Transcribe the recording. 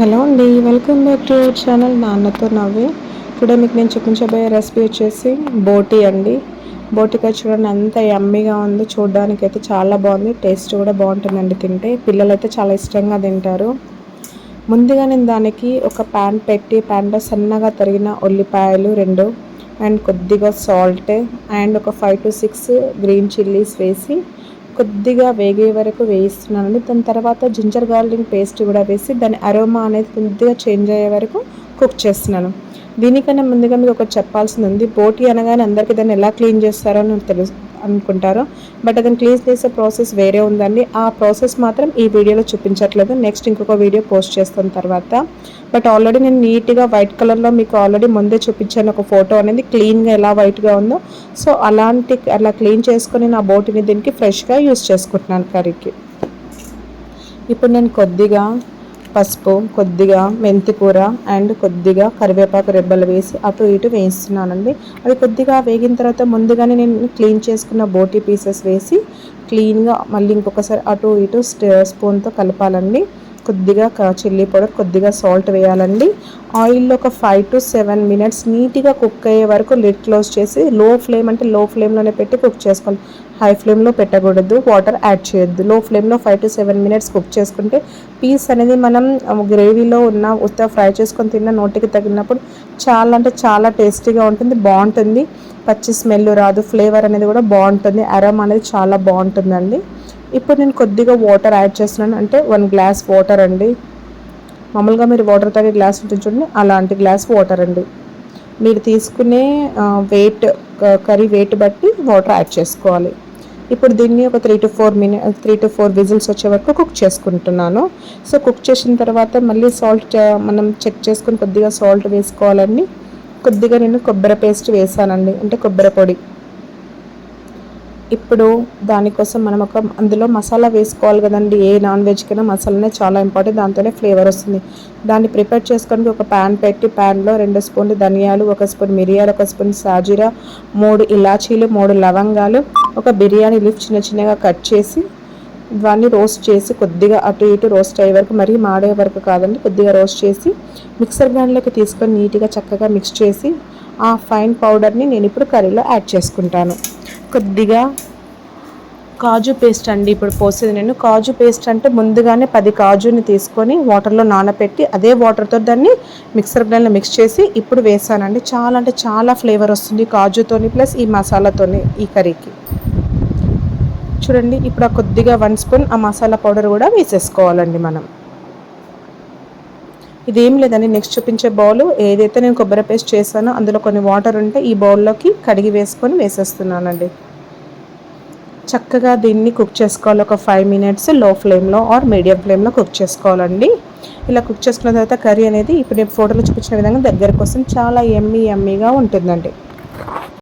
Hello అండి, welcome back to our channel నాన్నతో నవ్వే. టుడే మీకు నేను చూపించబోయే రెసిపీ వచ్చేసి బోటీ అండి. బోటికాయ చూడండి ఎంత యమ్మీగా ఉందో, చూడడానికి అయితే చాలా బాగుంది, టేస్ట్ కూడా బాగుంటుందండి. తింటే పిల్లలైతే చాలా ఇష్టంగా తింటారు. ముందుగా నేను దానికి ఒక ప్యాన్ పెట్టి ప్యాన్లో సన్నగా తరిగిన ఉల్లిపాయలు 2 అండ్ కొద్దిగా సాల్ట్ అండ్ ఒక 5 to 6 గ్రీన్ చిల్లీస్ వేసి కొద్దిగా వేగే వరకు వేయిస్తున్నానండి. దాని తర్వాత జింజర్ గార్లిక్ పేస్ట్ కూడా వేసి దాని అరోమా అనేది కొద్దిగా చేంజ్ అయ్యే వరకు కుక్ చేస్తున్నాను. దీనికన్నా ముందుగా మీకు ఒకటి చెప్పాల్సింది ఉంది. బోటీ అనగానే అందరికీ దాన్ని ఎలా క్లీన్ చేస్తారో నాకు తెలుసు అనుకుంటారు, బట్ అతను క్లీన్ చేసే ప్రాసెస్ వేరే ఉందండి. ఆ ప్రాసెస్ మాత్రం ఈ వీడియోలో చూపించట్లేదు, నెక్స్ట్ ఇంకొక వీడియో పోస్ట్ చేస్తాను తర్వాత. బట్ ఆల్రెడీ నేను నీట్గా వైట్ కలర్లో మీకు ఆల్రెడీ ముందే చూపించాను ఒక ఫోటో అనేది, క్లీన్గా ఎలా వైట్గా ఉందో. సో అలా క్లీన్ చేసుకొని నా బోటిని దీనికి ఫ్రెష్గా యూస్ చేసుకుంటున్నాను కర్రీకి. ఇప్పుడు నేను కొద్దిగా పసుపు, కొద్దిగా మెంతి కూర అండ్ కొద్దిగా కరివేపాకు రెబ్బలు వేసి అటు ఇటు వేయిస్తున్నానండి. అవి కొద్దిగా వేగిన తర్వాత ముందుగానే నేను క్లీన్ చేసుకున్న బోటీ పీసెస్ వేసి క్లీన్గా మళ్ళీ ఇంకొకసారి అటు ఇటు స్పూన్తో కలపాలండి. కొద్దిగా చిల్లీ పౌడర్, కొద్దిగా సాల్ట్ వేయాలండి. ఆయిల్లో ఒక 5 to 7 minutes నీట్గా కుక్ అయ్యే వరకు లిడ్ క్లోజ్ చేసి లో ఫ్లేమ్లోనే పెట్టి కుక్ చేసుకోవాలి. హై ఫ్లేమ్లో పెట్టకూడదు, వాటర్ యాడ్ చేయొద్దు. లో ఫ్లేమ్లో 5 to 7 minutes కుక్ చేసుకుంటే పీస్ అనేది మనం గ్రేవీలో ఉన్న ఉత్త ఫ్రై చేసుకొని తిన్న నోటికి తగిలినప్పుడు చాలా అంటే చాలా టేస్టీగా ఉంటుంది, బాగుంటుంది. పచ్చి స్మెల్ రాదు, ఫ్లేవర్ అనేది కూడా బాగుంటుంది, అరోమా అనేది చాలా బాగుంటుందండి. ఇప్పుడు నేను కొద్దిగా వాటర్ యాడ్ చేస్తున్నాను, అంటే 1 glass వాటర్ అండి. మామూలుగా మీరు వాటర్ తాగే గ్లాస్ ఉంటుంది చూడండి, అలాంటి గ్లాస్ వాటర్ అండి. మీరు తీసుకునే కర్రీ వెయిట్ బట్టి వాటర్ యాడ్ చేసుకోవాలి. ఇప్పుడు దీన్ని ఒక 3 to 4 విజిల్స్ వచ్చే వరకు కుక్ చేసుకుంటున్నాను. సో కుక్ చేసిన తర్వాత మళ్ళీ సాల్ట్ మనం చెక్ చేసుకుని కొద్దిగా సాల్ట్ వేసుకోవాలండి. కొద్దిగా నేను కొబ్బరి పేస్ట్ వేసానండి, అంటే కొబ్బరి పొడి. ఇప్పుడు దానికోసం మనం అందులో మసాలా వేసుకోవాలి కదండి. ఏ నాన్ వెజ్కైనా మసాలానే చాలా ఇంపార్టెంట్, దాంతోనే ఫ్లేవర్ వస్తుంది. దాన్ని ప్రిపేర్ చేసుకోవడానికి ఒక ప్యాన్ పెట్టి ప్యాన్లో 2 స్పూన్లు ధనియాలు, 1 స్పూన్ మిరియాలు, 1 స్పూన్ సాజీరా, 3 ఇలాచీలు, 3 లవంగాలు, ఒక బిర్యానీ లీఫ్ చిన్న చిన్నగా కట్ చేసి దాన్ని రోస్ట్ చేసి కొద్దిగా అటు ఇటు రోస్ట్ అయ్యే వరకు, మరీ మాడే వరకు కాదండి, కొద్దిగా రోస్ట్ చేసి మిక్సర్ గ్రైండర్లోకి తీసుకొని నీట్గా చక్కగా మిక్స్ చేసి ఆ ఫైన్ పౌడర్ని నేను ఇప్పుడు కర్రీలో యాడ్ చేసుకుంటాను. కొద్దిగా కాజు పేస్ట్ అండి ఇప్పుడు పోసేది నేను. కాజు పేస్ట్ అంటే ముందుగానే 10 కాజుని తీసుకొని వాటర్లో నానబెట్టి అదే వాటర్తో దాన్ని మిక్సర్ గ్రైండర్లో మిక్స్ చేసి ఇప్పుడు వేసానండి. చాలా అంటే చాలా ఫ్లేవర్ వస్తుంది కాజుతోని ప్లస్ ఈ మసాలాతోని ఈ కర్రీకి. చూడండి ఇప్పుడు ఆ కొద్దిగా 1 స్పూన్ ఆ మసాలా పౌడర్ కూడా వేసేసుకోవాలండి మనం. ఇదేం లేదండి, నెక్స్ట్ చూపించే బౌల్ ఏదైతే నేను కొబ్బరి పేస్ట్ చేశానో అందులో కొన్ని వాటర్ ఉంటే ఈ బౌల్లోకి కడిగి వేసుకొని వేసేస్తున్నానండి. చక్కగా దీన్ని కుక్ చేసుకోవాలి ఒక 5 minutes లో ఫ్లేమ్లో ఆర్ మీడియం ఫ్లేమ్లో కుక్ చేసుకోవాలండి. ఇలా కుక్ చేసుకున్న తర్వాత కర్రీ అనేది ఇప్పుడు నేను ఫోటోలో చూపించిన విధంగా దగ్గర కోసం చాలా యమ్మీగా ఉంటుందండి.